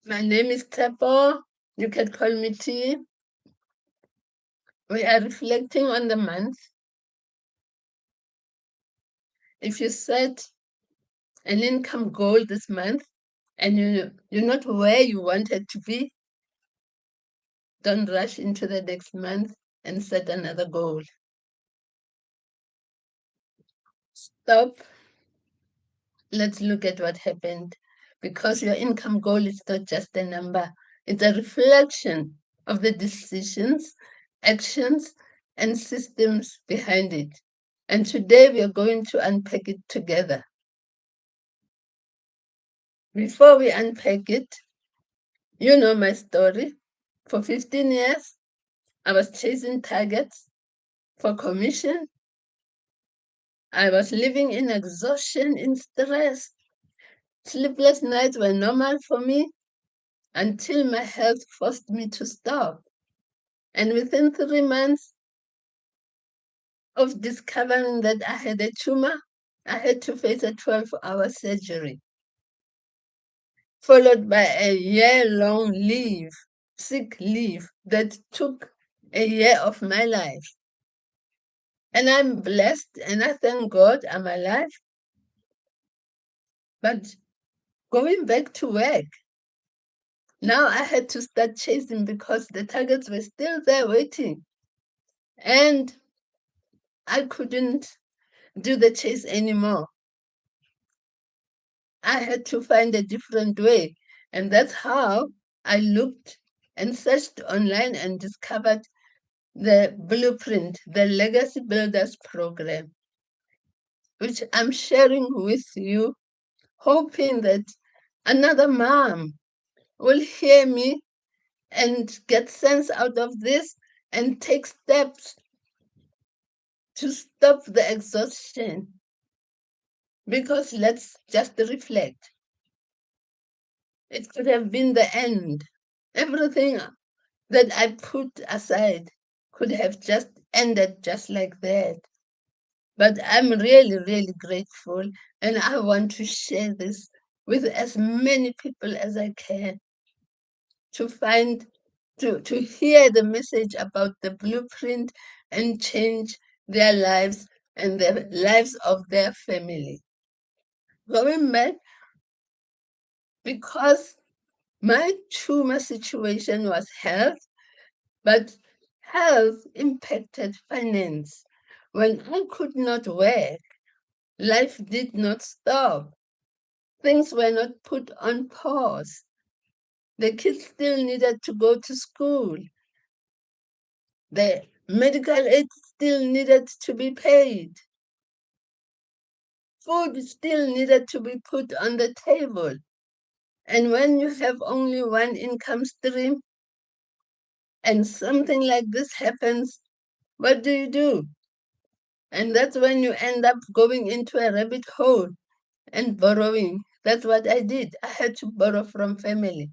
My name is Tepo. You can call me T. We are reflecting on the month. If you set an income goal this month and you're not where you wanted to be, don't rush into the next month and set another goal. Stop. Let's look at what happened. Because your income goal is not just a number, it's a reflection of the decisions, actions, and systems behind it. And today we are going to unpack it together. Before we unpack it, you know my story. For 15 years, I was chasing targets for commission. I was living in exhaustion, in stress. Sleepless nights were normal for me until my health forced me to stop. And within 3 months of discovering that I had a tumor, I had to face a 12-hour surgery, followed by a year-long sick leave that took a year of my life. And I'm blessed and I thank God I'm alive. But going back to work, now I had to start chasing because the targets were still there waiting. And I couldn't do the chase anymore. I had to find a different way. And that's how I looked and searched online and discovered the blueprint, the Legacy Builders program, which I'm sharing with you, hoping that another mom will hear me and get sense out of this and take steps to stop the exhaustion. Because let's just reflect. It could have been the end. Everything that I put aside could have just ended just like that. But I'm really, really grateful, and I want to share this with as many people as I can to hear the message about the blueprint and change their lives and the lives of their family. Going back, because my tumor situation was health, but health impacted finance. When I could not work, life did not stop. Things were not put on pause. The kids still needed to go to school. The medical aid still needed to be paid. Food still needed to be put on the table. And when you have only one income stream and something like this happens, what do? And that's when you end up going into a rabbit hole and borrowing. That's what I did. I had to borrow from family.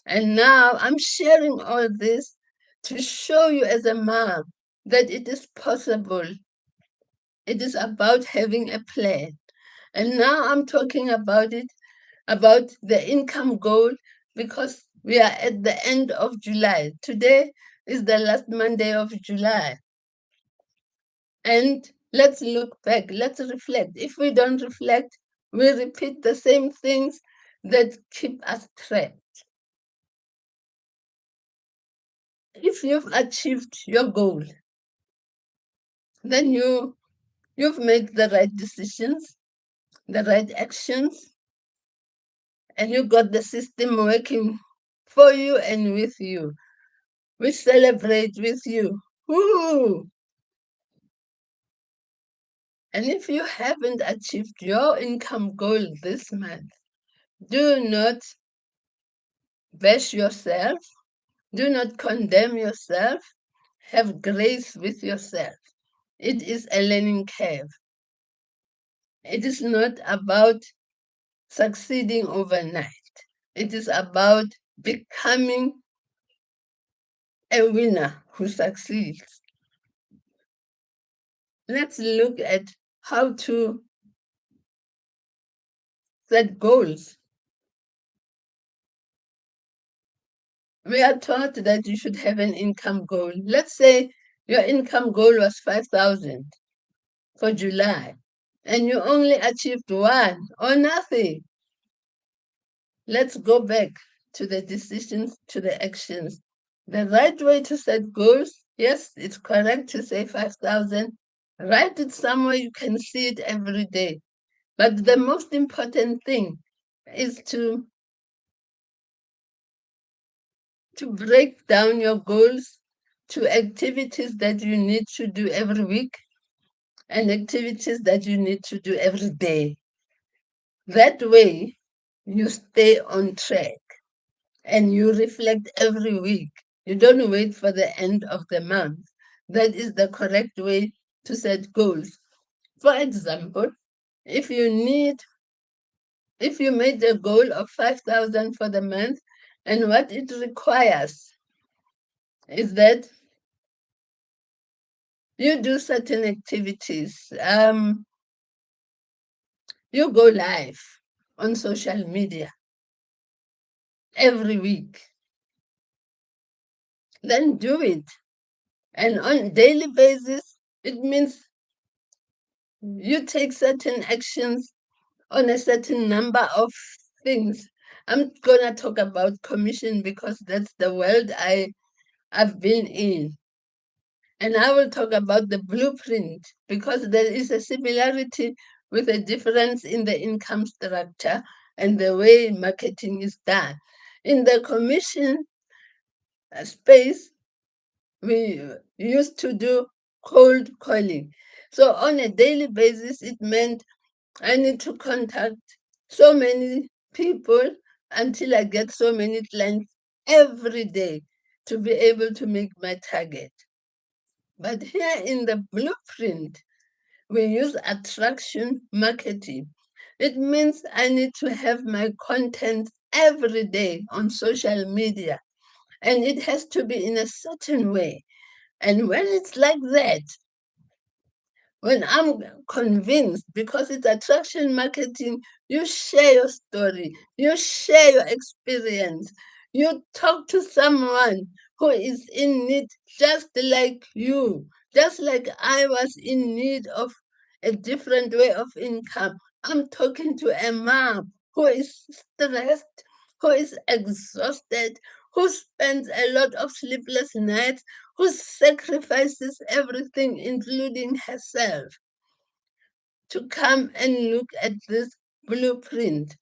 And now I'm sharing all this to show you as a mom that it is possible. It is about having a plan. And now I'm talking about it, about the income goal, because we are at the end of July. Today is the last Monday of July. And let's look back, let's reflect. If we don't reflect, we repeat the same things that keep us trapped. If you've achieved your goal, then you've made the right decisions, the right actions, and you got the system working for you and with you. We celebrate with you. Woo! And if you haven't achieved your income goal this month, do not bash yourself. Do not condemn yourself. Have grace with yourself. It is a learning curve. It is not about succeeding overnight. It is about becoming a winner who succeeds. Let's look at how to set goals. We are taught that you should have an income goal. Let's say your income goal was 5,000 for July, and you only achieved one or nothing. Let's go back to the decisions, to the actions. The right way to set goals, yes, it's correct to say 5,000. Write it somewhere you can see it every day. But the most important thing is to break down your goals to activities that you need to do every week and activities that you need to do every day. That way, you stay on track and you reflect every week. You don't wait for the end of the month. That is the correct way to set goals. For example, if you need if you made a goal of 5,000 for the month, and what it requires is that you do certain activities. You go live on social media every week. Then do it. And on daily basis, it means you take certain actions on a certain number of things. I'm gonna talk about commission because that's the world I've been in. And I will talk about the blueprint because there is a similarity with a difference in the income structure and the way marketing is done. In the commission space, we used to do cold calling. So on a daily basis, it meant I need to contact so many people until I get so many clients every day to be able to make my target. But here in the blueprint, we use attraction marketing. It means I need to have my content every day on social media, and it has to be in a certain way. And when it's like that, when I'm convinced, because it's attraction marketing, you share your story, you share your experience, you talk to someone who is in need just like you, just like I was in need of a different way of income. I'm talking to a mom who is stressed, who is exhausted, who spends a lot of sleepless nights, who sacrifices everything, including herself, to come and look at this blueprint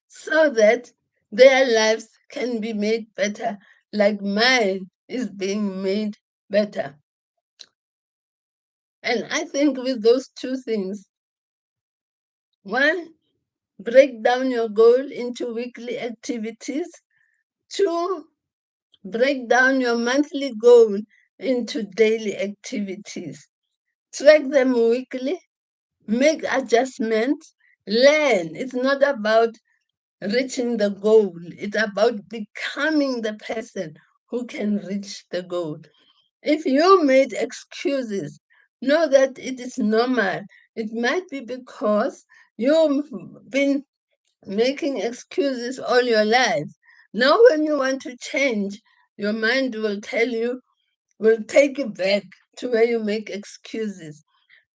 so that their lives can be made better, like mine is being made better. And I think with those two things, one, break down your goal into weekly activities. Two, break down your monthly goal into daily activities. Track them weekly, make adjustments, learn. It's not about reaching the goal, it's about becoming the person who can reach the goal. If you made excuses, know that it is normal. It might be because you've been making excuses all your life. Now, when you want to change, your mind will tell you, will take you back to where you make excuses.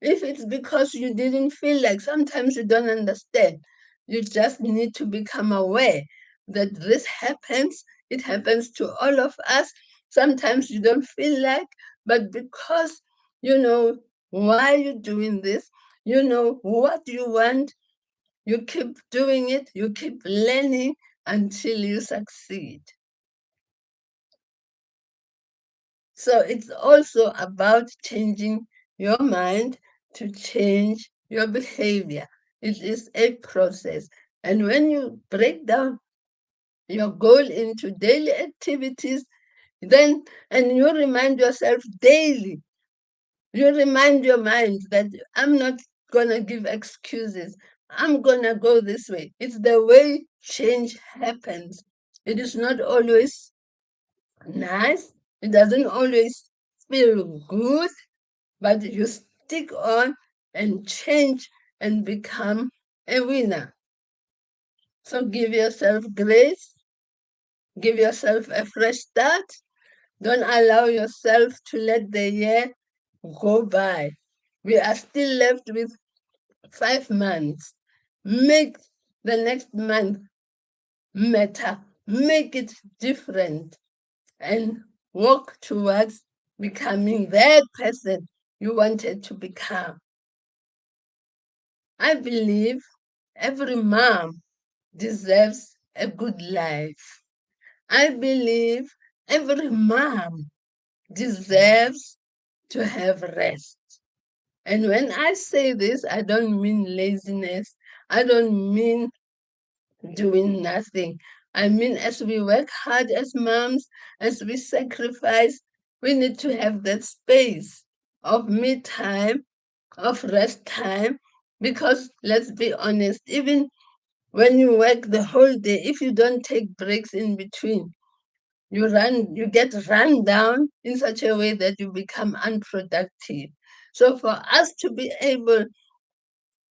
If it's because you didn't feel like, sometimes you don't understand. You just need to become aware that this happens. It happens to all of us. Sometimes you don't feel like, but because you know why you're doing this, you know what you want, you keep doing it, you keep learning until you succeed. So it's also about changing your mind to change your behavior. It is a process. And when you break down your goal into daily activities, then and you remind yourself daily, you remind your mind that I'm not gonna give excuses. I'm gonna go this way. It's the way change happens. It is not always nice. It doesn't always feel good, but you stick on and change and become a winner. So give yourself grace, Give yourself a fresh start. Don't allow yourself to let the year go by. We are still left with 5 months. Make the next month matter. Make it different and work towards becoming that person you wanted to become. I believe every mom deserves a good life. I believe every mom deserves to have rest. And when I say this, I don't mean laziness. I don't mean doing nothing. I mean, as we work hard as moms, as we sacrifice, we need to have that space of me time, of rest time, because let's be honest, even when you work the whole day, if you don't take breaks in between, you get run down in such a way that you become unproductive. So for us to be able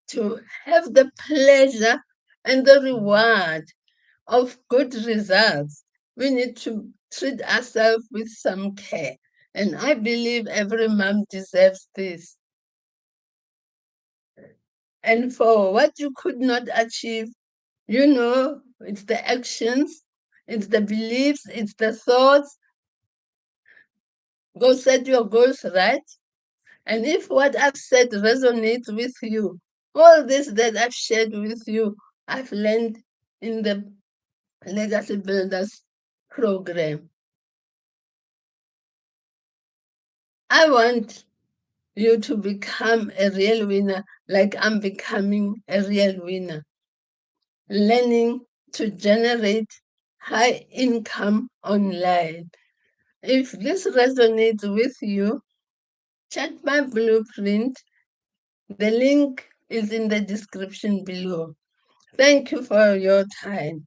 to have the pleasure and the reward of good results, we need to treat ourselves with some care. And I believe every mom deserves this. And for what you could not achieve, it's the actions, it's the beliefs, it's the thoughts. Go set your goals right. And if what I've said resonates with you, all this that I've shared with you, I've learned in the Legacy Builders program. I want you to become a real winner like I'm becoming a real winner. Learning to generate high income online. If this resonates with you, check my blueprint. The link is in the description below. Thank you for your time.